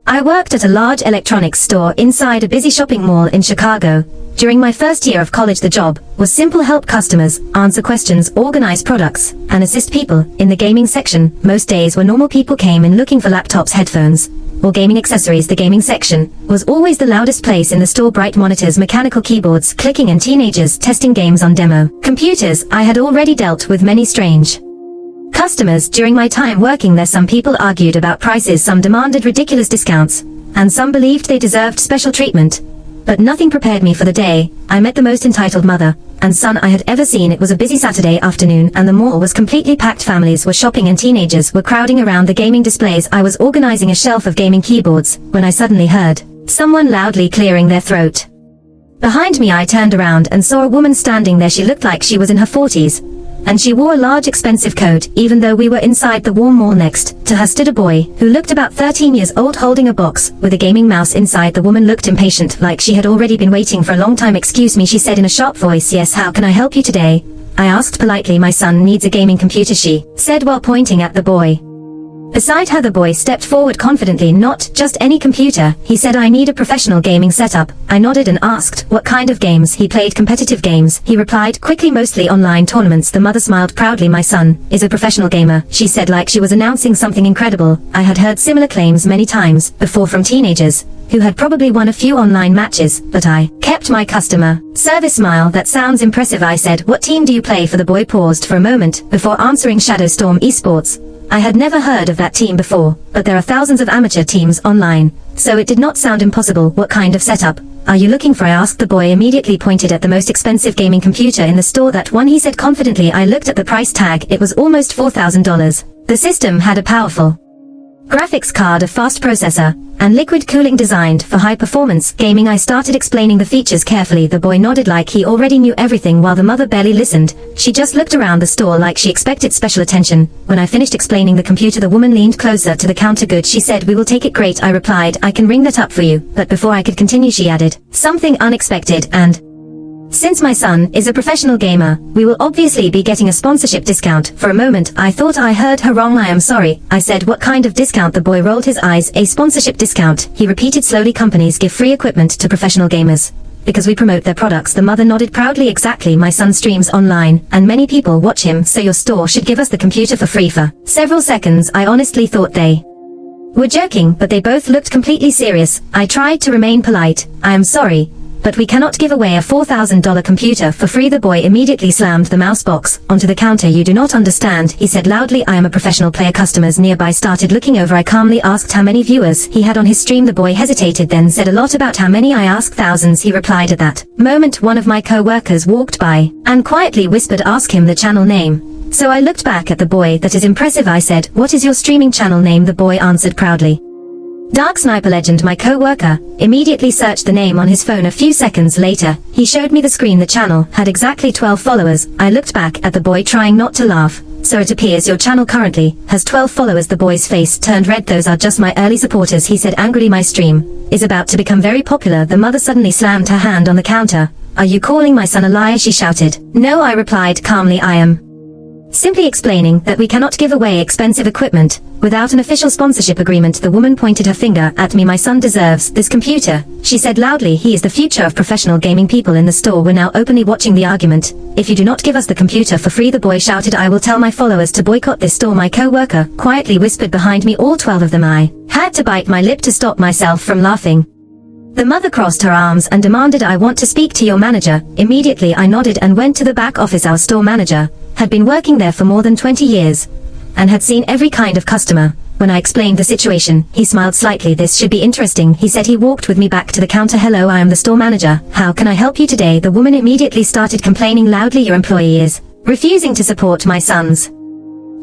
I worked at a large electronics store inside a busy shopping mall in Chicago. During my first year of college, the job was simple: help customers, answer questions, organize products, and assist people in the gaming section. Most days when normal people came in looking for laptops, headphones, or gaming accessories, the gaming section was always the loudest place in the store. Bright monitors, mechanical keyboards clicking, and teenagers testing games on demo computers. I had already dealt with many strange customers during my time working there. Some people argued about prices, some demanded ridiculous discounts, and some believed they deserved special treatment. But nothing prepared me for the day I met the most entitled mother and son I had ever seen. It was a busy Saturday afternoon and the mall was completely packed. Families were shopping and teenagers were crowding around the gaming displays. I was organizing a shelf of gaming keyboards when I suddenly heard someone loudly clearing their throat. Behind me, I turned around and saw a woman standing there. She looked like she was in her 40s. And she wore a large expensive coat. Even though we were inside the warm mall, next to her stood a boy who looked about 13 years old, holding a box with a gaming mouse inside. The woman looked impatient, like she had already been waiting for a long time. "Excuse me," she said in a sharp voice. "Yes, how can I help you today?" I asked politely. "My son needs a gaming computer," she said while pointing at the boy. Beside her, the boy stepped forward confidently. "Not just any computer," he said. "I need a professional gaming setup." I nodded and asked what kind of games he played. "Competitive games," he replied quickly, "mostly online tournaments." The mother smiled proudly. "My son is a professional gamer," she said like she was announcing something incredible. I had heard similar claims many times before from teenagers who had probably won a few online matches, but I kept my customer service smile. "That sounds impressive," I said. "What team do you play for?" The boy paused for a moment before answering. "Shadow Storm Esports." I had never heard of that team before, but there are thousands of amateur teams online, so it did not sound impossible. "What kind of setup are you looking for?" I asked. The boy immediately pointed at the most expensive gaming computer in the store. "That one," he said confidently. I looked at the price tag. It was almost $4,000. The system had a powerful graphics card, a fast processor, and liquid cooling designed for high-performance gaming. I started explaining the features carefully. The boy nodded like he already knew everything while the mother barely listened. She just looked around the store like she expected special attention. When I finished explaining the computer, the woman leaned closer to the counter. "Good," she said. "We will take it." "Great," I replied. "I can ring that up for you." But before I could continue, she added something unexpected. "And since my son is a professional gamer, we will obviously be getting a sponsorship discount." For a moment, I thought I heard her wrong. "I am sorry," I said. "What kind of discount?" The boy rolled his eyes. "A sponsorship discount," he repeated slowly. "Companies give free equipment to professional gamers because we promote their products." The mother nodded proudly. "Exactly. My son streams online, and many people watch him, so your store should give us the computer for free." For several seconds, I honestly thought they were joking, but they both looked completely serious. I tried to remain polite. "I am sorry, but we cannot give away a $4,000 computer for free." The boy immediately slammed the mouse box onto the counter. "You do not understand," he said loudly. "I am a professional player." Customers nearby started looking over. I calmly asked how many viewers he had on his stream. The boy hesitated, then said, "A lot." "About how many?" I asked. "Thousands," he replied. At that moment, one of my co-workers walked by and quietly whispered, "Ask him the channel name." So I looked back at the boy. "That is impressive," I said. "What is your streaming channel name?" The boy answered proudly, "Dark Sniper Legend." My co-worker immediately searched the name on his phone. A few seconds later, he showed me the screen. The channel had exactly 12 followers. I looked back at the boy, trying not to laugh. "So it appears your channel currently has 12 followers." The boy's face turned red. "Those are just my early supporters," he said angrily. "My stream is about to become very popular." The mother suddenly slammed her hand on the counter. "Are you calling my son a liar?" she shouted. "No," I replied calmly. "I am simply explaining that we cannot give away expensive equipment without an official sponsorship agreement." The woman pointed her finger at me. "My son deserves this computer," she said loudly. "He is the future of professional gaming." People in the store were now openly watching the argument. "If you do not give us the computer for free," the boy shouted, "I will tell my followers to boycott this store." My co-worker quietly whispered behind me, "All 12 of them." I had to bite my lip to stop myself from laughing. The mother crossed her arms and demanded, "I want to speak to your manager." Immediately I nodded and went to the back office. Our store manager had been working there for more than 20 years and had seen every kind of customer. When I explained the situation, he smiled slightly. "This should be interesting," he said. He walked with me back to the counter. "Hello, I am the store manager. How can I help you today?" The woman immediately started complaining loudly. "Your employee is refusing to support my son's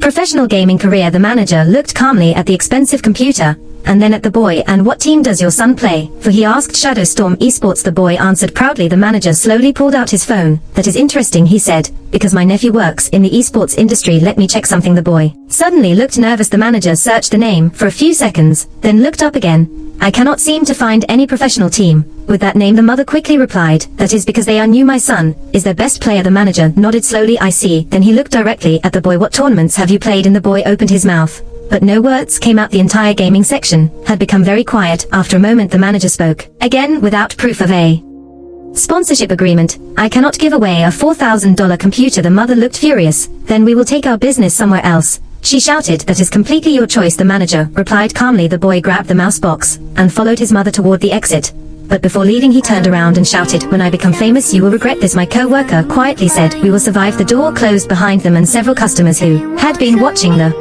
professional gaming career." The manager looked calmly at the expensive computer and then at the boy. "And what team does your son play for?" he asked. "Shadow Storm Esports," the boy answered proudly. The manager slowly pulled out his phone. "That is interesting," he said, "because my nephew works in the esports industry. Let me check something." The boy suddenly looked nervous. The manager searched the name for a few seconds, then looked up again. "I cannot seem to find any professional team with that name," the mother quickly replied. "That is because they are new. My son is their best player." The manager nodded slowly. "I see." Then he looked directly at the boy. "What tournaments have you played in?" The boy opened his mouth, but no words came out. The entire gaming section had become very quiet. After a moment the manager spoke, again without proof of a sponsorship agreement. I cannot give away a $4,000 computer. The mother looked furious. Then we will take our business somewhere else, she shouted. That is completely your choice, the manager replied calmly. The boy grabbed the mouse box and followed his mother toward the exit. But before leaving he turned around and shouted, when I become famous you will regret this. My co-worker quietly said, we will survive. The door closed behind them and several customers who had been watching the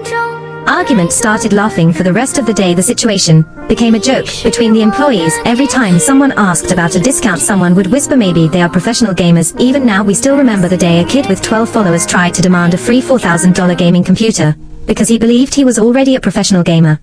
argument started laughing. For the rest of the day the situation became a joke between the employees. Every time someone asked about a discount someone would whisper, maybe they are professional gamers. Even now we still remember the day a kid with 12 followers tried to demand a free $4,000 gaming computer because he believed he was already a professional gamer.